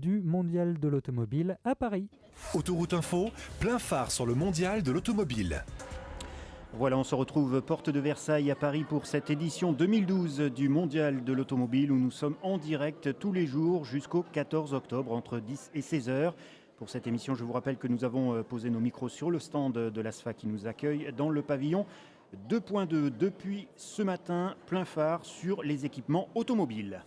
du Mondial de l'automobile à Paris. Autoroute Info, plein phare sur le Mondial de l'automobile. Voilà, on se retrouve porte de Versailles à Paris pour cette édition 2012 du Mondial de l'automobile où nous sommes en direct tous les jours jusqu'au 14 octobre entre 10 et 16 heures. Pour cette émission, je vous rappelle que nous avons posé nos micros sur le stand de l'ASFA qui nous accueille dans le pavillon 2.2 depuis ce matin, plein phare sur les équipements automobiles.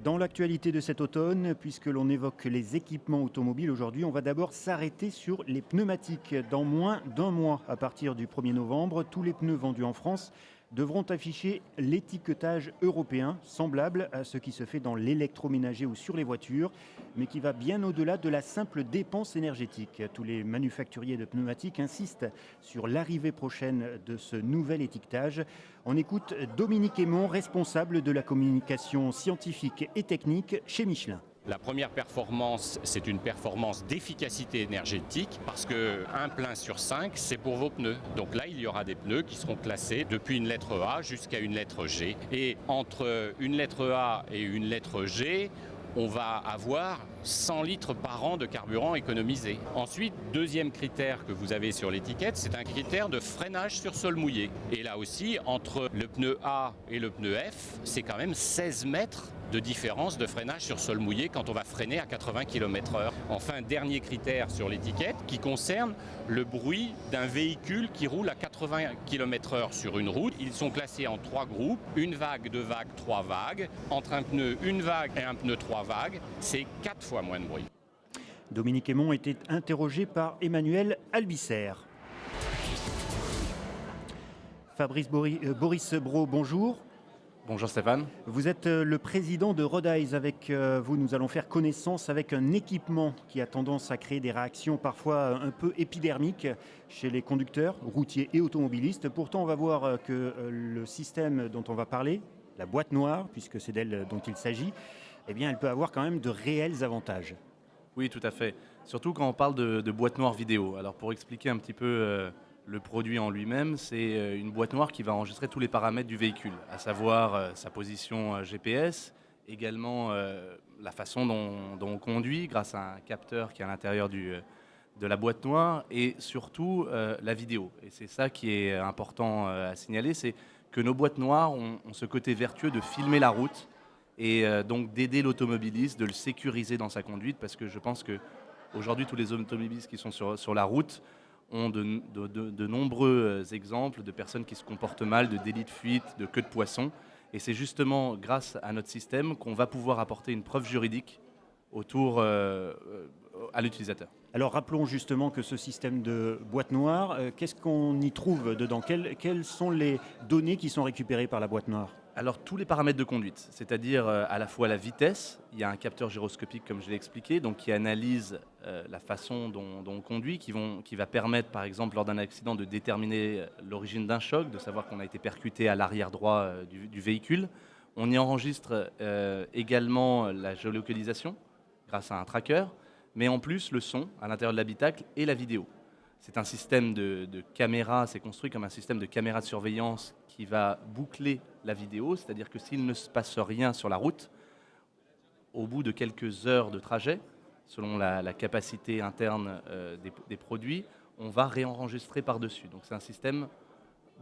Dans l'actualité de cet automne, puisque l'on évoque les équipements automobiles aujourd'hui, on va d'abord s'arrêter sur les pneumatiques. Dans moins d'un mois, à partir du 1er novembre, tous les pneus vendus en France devront afficher l'étiquetage européen, semblable à ce qui se fait dans l'électroménager ou sur les voitures, mais qui va bien au-delà de la simple dépense énergétique. Tous les manufacturiers de pneumatiques insistent sur l'arrivée prochaine de ce nouvel étiquetage. On écoute Dominique Aymon, responsable de la communication scientifique et technique chez Michelin. La première performance, c'est une performance d'efficacité énergétique parce qu'un plein sur 5, c'est pour vos pneus. Donc là, il y aura des pneus qui seront classés depuis une lettre A jusqu'à une lettre G. Et entre une lettre A et une lettre G, on va avoir 100 litres par an de carburant économisé. Ensuite, deuxième critère que vous avez sur l'étiquette, c'est un critère de freinage sur sol mouillé. Et là aussi, entre le pneu A et le pneu F, c'est quand même 16 mètres de différence de freinage sur sol mouillé quand on va freiner à 80 km/h. Enfin, dernier critère sur l'étiquette qui concerne le bruit d'un véhicule qui roule à 80 km/h sur une route. Ils sont classés en 3 groupes, une vague, 2 vagues, 3 vagues. Entre un pneu, une vague et un pneu 3 vagues, c'est 4 fois moins de bruit. Dominique Aymon était interrogé par Emmanuel Albisser. Fabrice Boris Brault, bonjour. Bonjour Stéphane. Vous êtes le président de Rodeyes. Avec vous, nous allons faire connaissance avec un équipement qui a tendance à créer des réactions parfois un peu épidermiques chez les conducteurs, routiers et automobilistes. Pourtant, on va voir que le système dont on va parler, la boîte noire, puisque c'est d'elle dont il s'agit, eh bien, elle peut avoir quand même de réels avantages. Oui, tout à fait. Surtout quand on parle de boîte noire vidéo. Alors pour expliquer un petit peu le produit en lui-même, c'est une boîte noire qui va enregistrer tous les paramètres du véhicule, à savoir sa position GPS, également la façon dont on conduit grâce à un capteur qui est à l'intérieur de la boîte noire et surtout la vidéo. Et c'est ça qui est important à signaler, c'est que nos boîtes noires ont ce côté vertueux de filmer la route et donc d'aider l'automobiliste, de le sécuriser dans sa conduite, parce que je pense qu'aujourd'hui, tous les automobilistes qui sont sur la route ont de nombreux exemples de personnes qui se comportent mal, de délits de fuite, de queue de poisson. Et c'est justement grâce à notre système qu'on va pouvoir apporter une preuve juridique autour à l'utilisateur. Alors rappelons justement que ce système de boîte noire, qu'est-ce qu'on y trouve dedans ? Quelles sont les données qui sont récupérées par la boîte noire ? Alors tous les paramètres de conduite, c'est-à-dire à la fois la vitesse, il y a un capteur gyroscopique comme je l'ai expliqué, donc qui analyse la façon dont on conduit, qui va permettre par exemple lors d'un accident de déterminer l'origine d'un choc, de savoir qu'on a été percuté à l'arrière droit du véhicule. On y enregistre également la géolocalisation grâce à un tracker, mais en plus le son à l'intérieur de l'habitacle et la vidéo. C'est un système de caméra, c'est construit comme un système de caméra de surveillance qui va boucler la vidéo, c'est-à-dire que s'il ne se passe rien sur la route, au bout de quelques heures de trajet, selon la capacité interne des produits, on va réenregistrer par-dessus. Donc c'est un système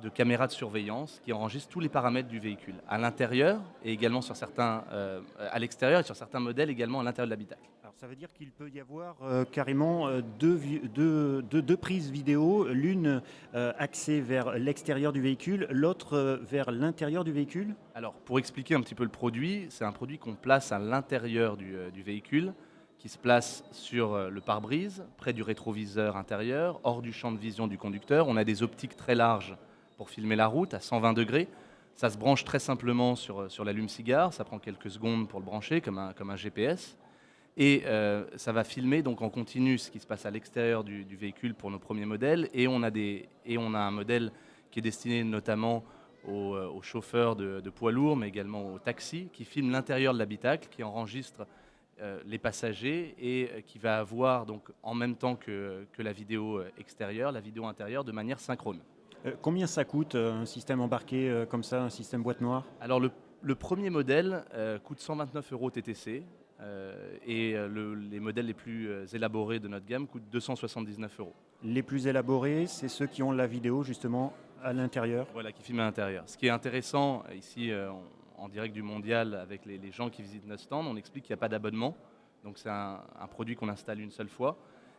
de caméra de surveillance qui enregistre tous les paramètres du véhicule, à l'intérieur et également sur certains, à l'extérieur et sur certains modèles également à l'intérieur de l'habitacle. Alors ça veut dire qu'il peut y avoir carrément deux prises vidéo, l'une axée vers l'extérieur du véhicule, l'autre vers l'intérieur du véhicule ? Alors pour expliquer un petit peu le produit, c'est un produit qu'on place à l'intérieur du véhicule, qui se place sur le pare-brise, près du rétroviseur intérieur, hors du champ de vision du conducteur. On a des optiques très larges pour filmer la route à 120 degrés. Ça se branche très simplement sur l'allume-cigare, ça prend quelques secondes pour le brancher comme un GPS. Et ça va filmer donc en continu ce qui se passe à l'extérieur du véhicule pour nos premiers modèles. Et on a un modèle qui est destiné notamment aux chauffeurs de poids lourds, mais également aux taxis, qui filment l'intérieur de l'habitacle, qui enregistre les passagers et qui va avoir donc en même temps que la vidéo extérieure, la vidéo intérieure de manière synchrone. Combien ça coûte un système embarqué comme ça, un système boîte noire ? Alors Le premier modèle coûte 129 € TTC et les modèles les plus élaborés de notre gamme coûtent 279 €. Les plus élaborés, c'est ceux qui ont la vidéo justement à l'intérieur. Voilà, qui filment à l'intérieur. Ce qui est intéressant ici en direct du mondial avec les gens qui visitent notre stand, on explique qu'il n'y a pas d'abonnement. Donc c'est un produit qu'on installe une seule fois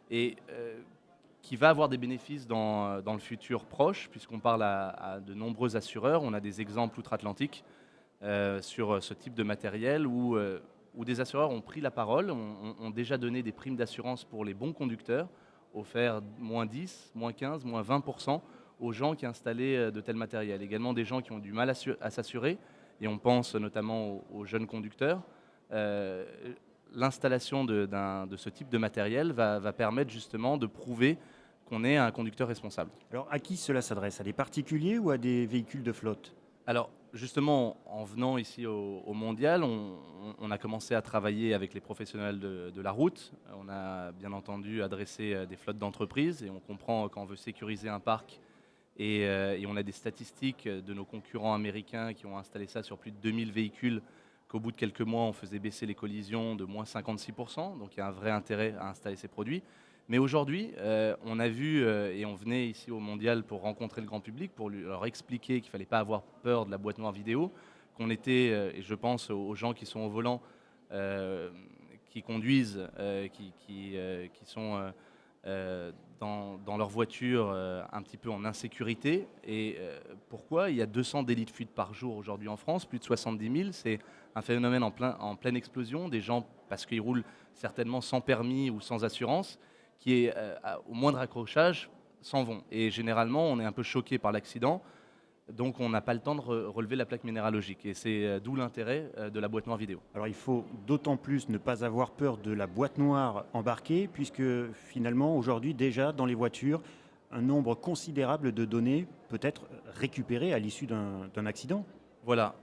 et qui va avoir des bénéfices dans le futur proche, puisqu'on parle à de nombreux assureurs. On a des exemples outre-Atlantique sur ce type de matériel où des assureurs ont pris la parole, ont déjà donné des primes d'assurance pour les bons conducteurs, offert moins 10, moins 15, moins 20% aux gens qui installaient de tel matériel. Également des gens qui ont du mal à s'assurer, et on pense notamment aux jeunes conducteurs. L'installation de ce type de matériel va permettre justement de prouver qu'on est un conducteur responsable. Alors à qui cela s'adresse? À des particuliers ou à des véhicules de flotte? Alors justement, en venant ici au Mondial, on a commencé à travailler avec les professionnels de la route. On a bien entendu adressé des flottes d'entreprises et on comprend quand on veut sécuriser un parc et on a des statistiques de nos concurrents américains qui ont installé ça sur plus de 2000 véhicules, qu'au bout de quelques mois, on faisait baisser les collisions de moins 56%. Donc il y a un vrai intérêt à installer ces produits. Mais aujourd'hui, on a vu, et on venait ici au Mondial pour rencontrer le grand public, pour leur expliquer qu'il ne fallait pas avoir peur de la boîte noire vidéo, qu'on était, et je pense aux gens qui sont au volant, qui conduisent, qui sont dans leur voiture un petit peu en insécurité. Et pourquoi? Il y a 200 délits de fuite par jour aujourd'hui en France, plus de 70 000. C'est un phénomène en pleine explosion. Des gens, parce qu'ils roulent certainement sans permis ou sans assurance, qui est au moindre accrochage, s'en vont. Et généralement, on est un peu choqué par l'accident, donc on n'a pas le temps de relever la plaque minéralogique. Et c'est d'où l'intérêt de la boîte noire vidéo. Alors il faut d'autant plus ne pas avoir peur de la boîte noire embarquée, puisque finalement, aujourd'hui, déjà dans les voitures, un nombre considérable de données peut être récupéré à l'issue d'un accident. Voilà.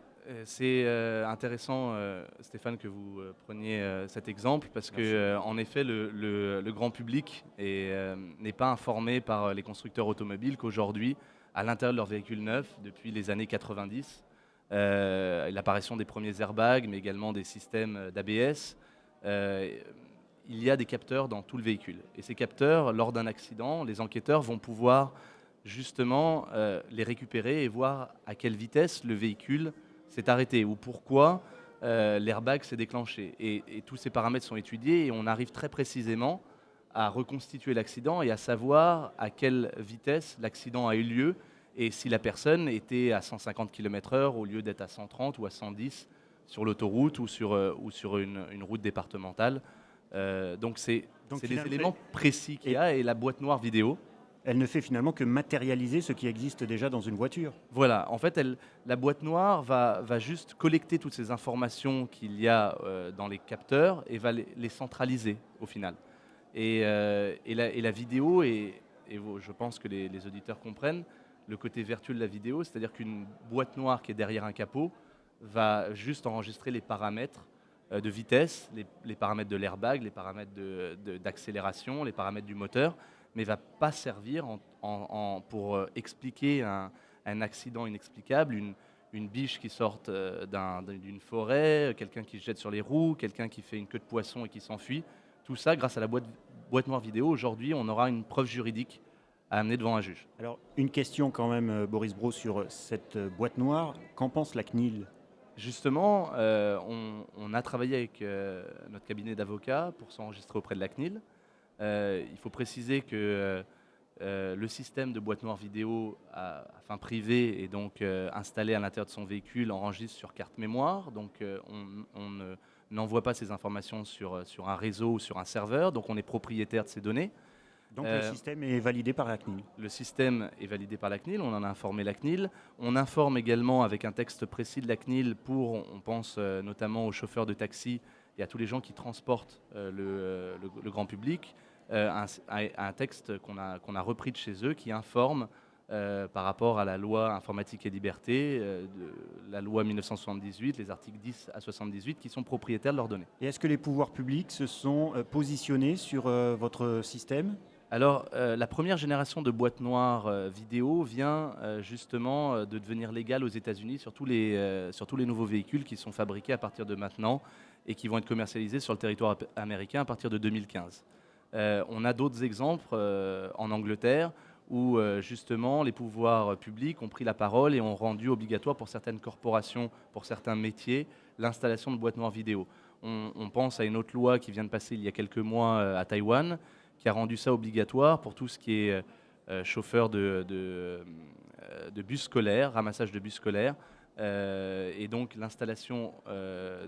C'est intéressant, Stéphane, que vous preniez cet exemple, parce que en effet, le grand public n'est pas informé par les constructeurs automobiles qu'aujourd'hui, à l'intérieur de leurs véhicules neufs, depuis les années 90, l'apparition des premiers airbags, mais également des systèmes d'ABS, il y a des capteurs dans tout le véhicule. Et ces capteurs, lors d'un accident, les enquêteurs vont pouvoir justement les récupérer et voir à quelle vitesse le véhicule s'est arrêté ou pourquoi l'airbag s'est déclenché. Et tous ces paramètres sont étudiés et on arrive très précisément à reconstituer l'accident et à savoir à quelle vitesse l'accident a eu lieu et si la personne était à 150 km/h au lieu d'être à 130 ou à 110 sur l'autoroute ou sur une route départementale. Donc c'est des éléments précis qu'il y a, et la boîte noire vidéo, elle ne fait finalement que matérialiser ce qui existe déjà dans une voiture. Voilà, en fait, la boîte noire va juste collecter toutes ces informations qu'il y a dans les capteurs et va les centraliser au final. Et la vidéo, et je pense que les auditeurs comprennent le côté vertueux de la vidéo, c'est-à-dire qu'une boîte noire qui est derrière un capot va juste enregistrer les paramètres de vitesse, les paramètres de l'airbag, les paramètres d'accélération, les paramètres du moteur, mais ne va pas servir pour expliquer un accident inexplicable, une biche qui sort d'une forêt, quelqu'un qui se jette sur les roues, quelqu'un qui fait une queue de poisson et qui s'enfuit. Tout ça, grâce à la boîte noire vidéo, aujourd'hui, on aura une preuve juridique à amener devant un juge. Alors, une question quand même, Boris Brault, sur cette boîte noire. Qu'en pense la CNIL ? Justement, on a travaillé avec notre cabinet d'avocats pour s'enregistrer auprès de la CNIL. Il faut préciser que le système de boîte noire vidéo à fin privée est donc installé à l'intérieur de son véhicule, enregistre sur carte mémoire. Donc on n'envoie pas ces informations sur un réseau ou sur un serveur. Donc on est propriétaire de ces données. Donc le système est validé par la CNIL. Le système est validé par la CNIL, on en a informé la CNIL. On informe également avec un texte précis de la CNIL on pense notamment aux chauffeurs de taxi et à tous les gens qui transportent le grand public, un texte qu'on a repris de chez eux qui informe par rapport à la loi informatique et liberté, la loi 1978, les articles 10 à 78 qui sont propriétaires de leurs données. Et est-ce que les pouvoirs publics se sont positionnés sur votre système ? Alors, la première génération de boîtes noires vidéo vient justement de devenir légale aux États-Unis sur tous les nouveaux véhicules qui sont fabriqués à partir de maintenant et qui vont être commercialisés sur le territoire américain à partir de 2015. On a d'autres exemples en Angleterre où justement les pouvoirs publics ont pris la parole et ont rendu obligatoire pour certaines corporations, pour certains métiers, l'installation de boîtes noires vidéo. On pense à une autre loi qui vient de passer il y a quelques mois à Taïwan, qui a rendu ça obligatoire pour tout ce qui est chauffeur de bus scolaires, ramassage de bus scolaires, et donc l'installation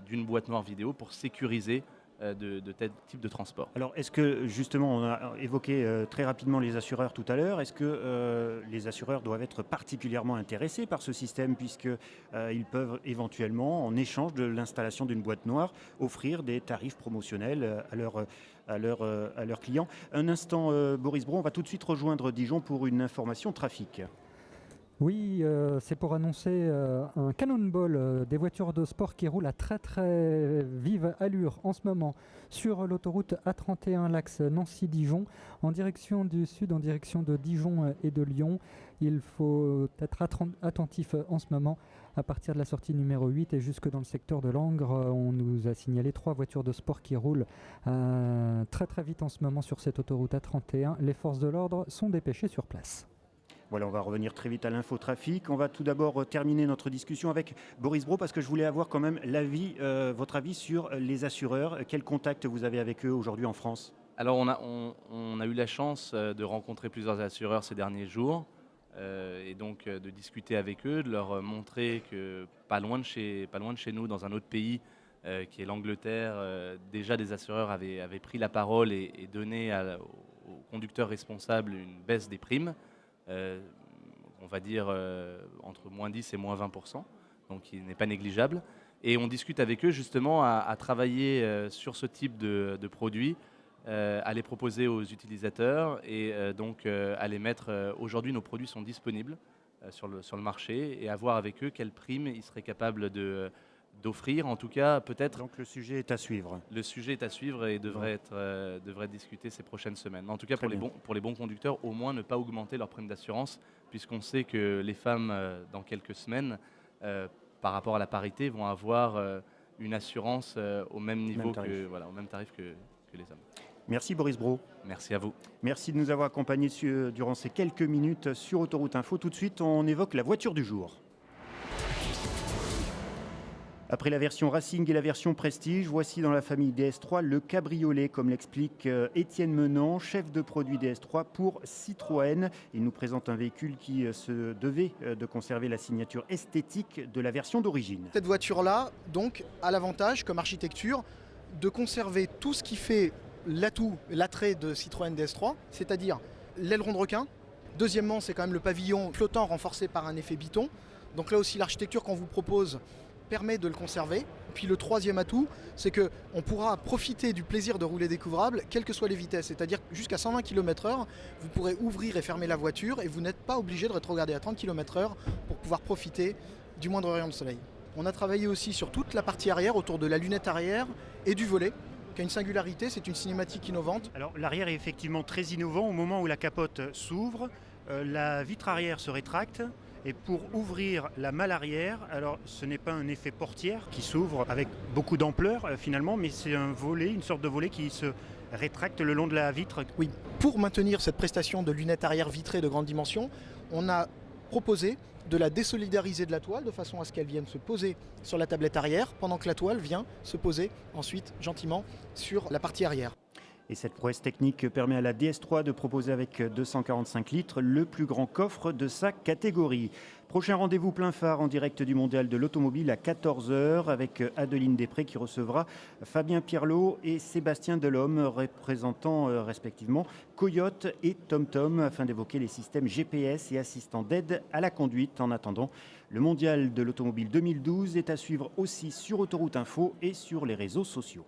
d'une boîte noire vidéo pour sécuriser de tel type de transport. Alors, est-ce que, justement, on a évoqué très rapidement les assureurs tout à l'heure, est-ce que les assureurs doivent être particulièrement intéressés par ce système, puisqu'ils peuvent éventuellement, en échange de l'installation d'une boîte noire, offrir des tarifs promotionnels à leurs clients? Un instant, Boris Brault, on va tout de suite rejoindre Dijon pour une information trafic. Oui, c'est pour annoncer un cannonball des voitures de sport qui roulent à très très vive allure en ce moment sur l'autoroute A31, l'axe Nancy-Dijon, en direction du sud, en direction de Dijon et de Lyon. Il faut être attentif en ce moment à partir de la sortie numéro 8 et jusque dans le secteur de Langres. On nous a signalé 3 voitures de sport qui roulent très très vite en ce moment sur cette autoroute A31. Les forces de l'ordre sont dépêchées sur place. Voilà, on va revenir très vite à l'infotrafic. On va tout d'abord terminer notre discussion avec Boris Brault parce que je voulais avoir quand même votre avis sur les assureurs. Quel contact vous avez avec eux aujourd'hui en France? Alors on a eu la chance de rencontrer plusieurs assureurs ces derniers jours et donc de discuter avec eux, de leur montrer que pas loin de chez nous, dans un autre pays qui est l'Angleterre, déjà des assureurs avaient pris la parole et donné aux conducteurs responsables une baisse des primes. On va dire entre moins 10 et moins 20%, donc il n'est pas négligeable. Et on discute avec eux justement à travailler sur ce type de produits, à les proposer aux utilisateurs et donc à les mettre. Aujourd'hui, nos produits sont disponibles sur le marché et à voir avec eux quelles primes ils seraient capables d'offrir, en tout cas peut-être. Donc le sujet est à suivre. Le sujet est à suivre et devrait être discuté ces prochaines semaines. En tout cas, pour les bons conducteurs, au moins ne pas augmenter leur prime d'assurance, puisqu'on sait que les femmes, dans quelques semaines, par rapport à la parité, vont avoir une assurance au même niveau, au même tarif que les hommes. Merci Boris Brault. Merci à vous. Merci de nous avoir accompagnés durant ces quelques minutes sur Autoroute Info. Tout de suite, on évoque la voiture du jour. Après la version Racing et la version Prestige, voici dans la famille DS3 le cabriolet, comme l'explique Étienne Menant, chef de produit DS3 pour Citroën. Il nous présente un véhicule qui se devait de conserver la signature esthétique de la version d'origine. Cette voiture-là, donc, a l'avantage, comme architecture, de conserver tout ce qui fait l'attrait de Citroën DS3, c'est-à-dire l'aileron de requin. Deuxièmement, c'est quand même le pavillon flottant renforcé par un effet biton. Donc là aussi, l'architecture qu'on vous propose permet de le conserver. Puis le troisième atout, c'est qu'on pourra profiter du plaisir de rouler découvrable, quelles que soient les vitesses. C'est-à-dire jusqu'à 120 km/h, vous pourrez ouvrir et fermer la voiture et vous n'êtes pas obligé de rétrograder à 30 km/h pour pouvoir profiter du moindre rayon de soleil. On a travaillé aussi sur toute la partie arrière, autour de la lunette arrière et du volet, qui a une singularité, c'est une cinématique innovante. Alors l'arrière est effectivement très innovant. Au moment où la capote s'ouvre, la vitre arrière se rétracte. Et pour ouvrir la malle arrière, alors ce n'est pas un effet portière qui s'ouvre avec beaucoup d'ampleur finalement, mais c'est un volet, une sorte de volet qui se rétracte le long de la vitre. Oui, pour maintenir cette prestation de lunettes arrière vitrées de grande dimension, on a proposé de la désolidariser de la toile de façon à ce qu'elle vienne se poser sur la tablette arrière pendant que la toile vient se poser ensuite gentiment sur la partie arrière. Et cette prouesse technique permet à la DS3 de proposer avec 245 litres le plus grand coffre de sa catégorie. Prochain rendez-vous plein phare en direct du Mondial de l'Automobile à 14h avec Adeline Després qui recevra Fabien Pierlot et Sébastien Delhomme, représentant respectivement Coyote et TomTom, afin d'évoquer les systèmes GPS et assistants d'aide à la conduite. En attendant, le Mondial de l'Automobile 2012 est à suivre aussi sur Autoroute Info et sur les réseaux sociaux.